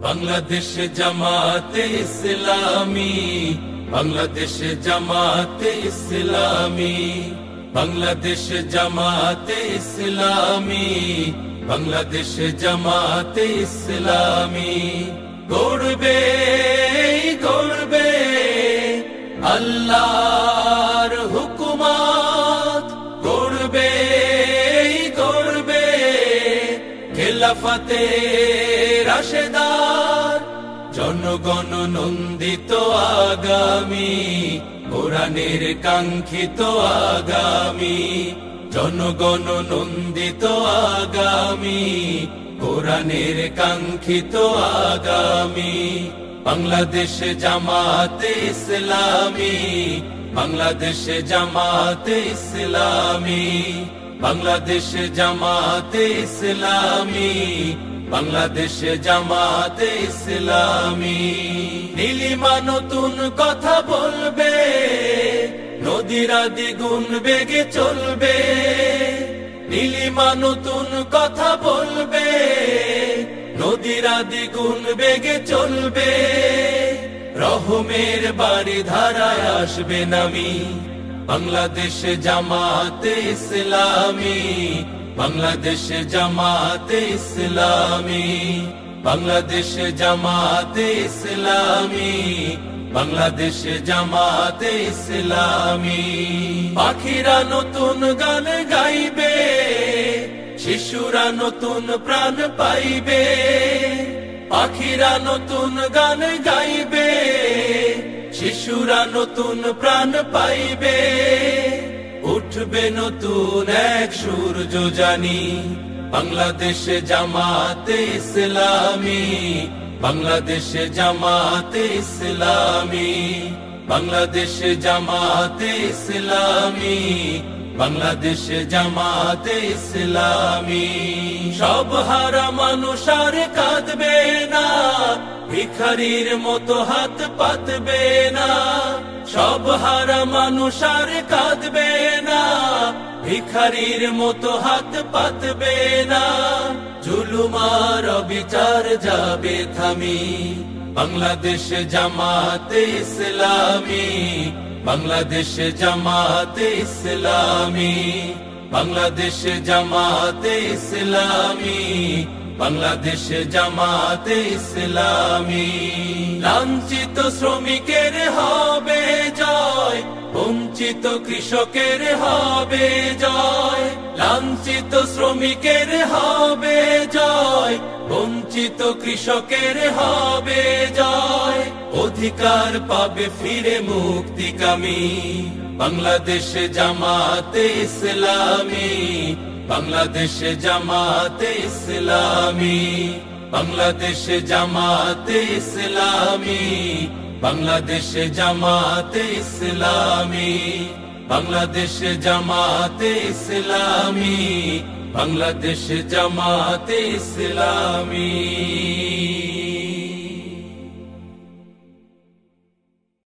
বাংলাদেশ জামাতে ইসলামী, বাংলাদেশ জামাতে ইসলামী, বাংলাদেশ জামাতে ইসলামী, বাংলাদেশ জামাতে ইসলামী। গড়বে গড়বে আল্লাহর হুকুমত, গড়বে গড়বে খেলাফতে রাশেদার, জনগণ নন্দিত আগামী, কোরআনের কাঙ্ক্ষিত আগামী, জনগণ নন্দিত আগামী, কোরআনের কাঙ্ক্ষিত আগামী। বাংলাদেশ জামাতে ইসলামী, বাংলাদেশ জামাতে ইসলামী, বাংলাদেশ জামাতে ইসলামী, বাংলাদেশ জামাতে ইসলামী। নীলিমা নতুন কথা বলবে, নদীরা দ্বিগুণ বেগে চলবে। নীলিমা নতুন কথা বলবে, নদীরা দ্বিগুণ বেগে চলবে। রহমের বাড়ি ধারায় আসবে নামি, বাংলাদেশ জামাতে ইসলামী, বাংলাদেশ জামাতে ইসলামী, বাংলাদেশ জামাতে ইসলামী, বাংলাদেশ জামাতে ইসলামী। পাখিরা নতুন গান গাইবে, শিশুরা নতুন প্রাণ পাইবে। পাখিরা নতুন গান গাইবে, শিশুরা নতুন প্রাণ পাইবে। উঠবে নতুন এক সূর্য জানি, বাংলাদেশ জামাতে ইসলামী, বাংলাদেশ জামাতে ইসলামী, বাংলাদেশ জামাতে ইসলামী, বাংলাদেশ জামাতে ইসলামী। সব হারা মানুষ আর কাঁদবে না, ভিখারির মতো হাত পাতবে না। সব হারা মানুষ আর কাঁদবে না, ভিখারির মতো হাত পাতবে না। জুলুমার বিচার যাবে থামি, বাংলাদেশ জামাতে ইসলামী, বাংলাদেশ জামাতে ইসলামী, বাংলাদেশ জামাতে ইসলামী, বাংলাদেশ জামাতে ইসলামী। লাঞ্ছিত শ্রমিকের হবে জয়, বঞ্চিত কৃষকের হবে জয়। লাঞ্ছিত শ্রমিকের হবে জয়, বঞ্চিত কৃষকের হবে জয়। অধিকার পাবে ফিরে মুক্তিকামী, বাংলাদেশ জামাতে ইসলামী, বাংলাদেশ জামাতে ইসলামী, বাংলাদেশ জামাতে ইসলামী, বাংলাদেশ জামাতে ইসলামী, বাংলাদেশ জামাতে ইসলামী, বাংলাদেশ জামাতে ইসলামী।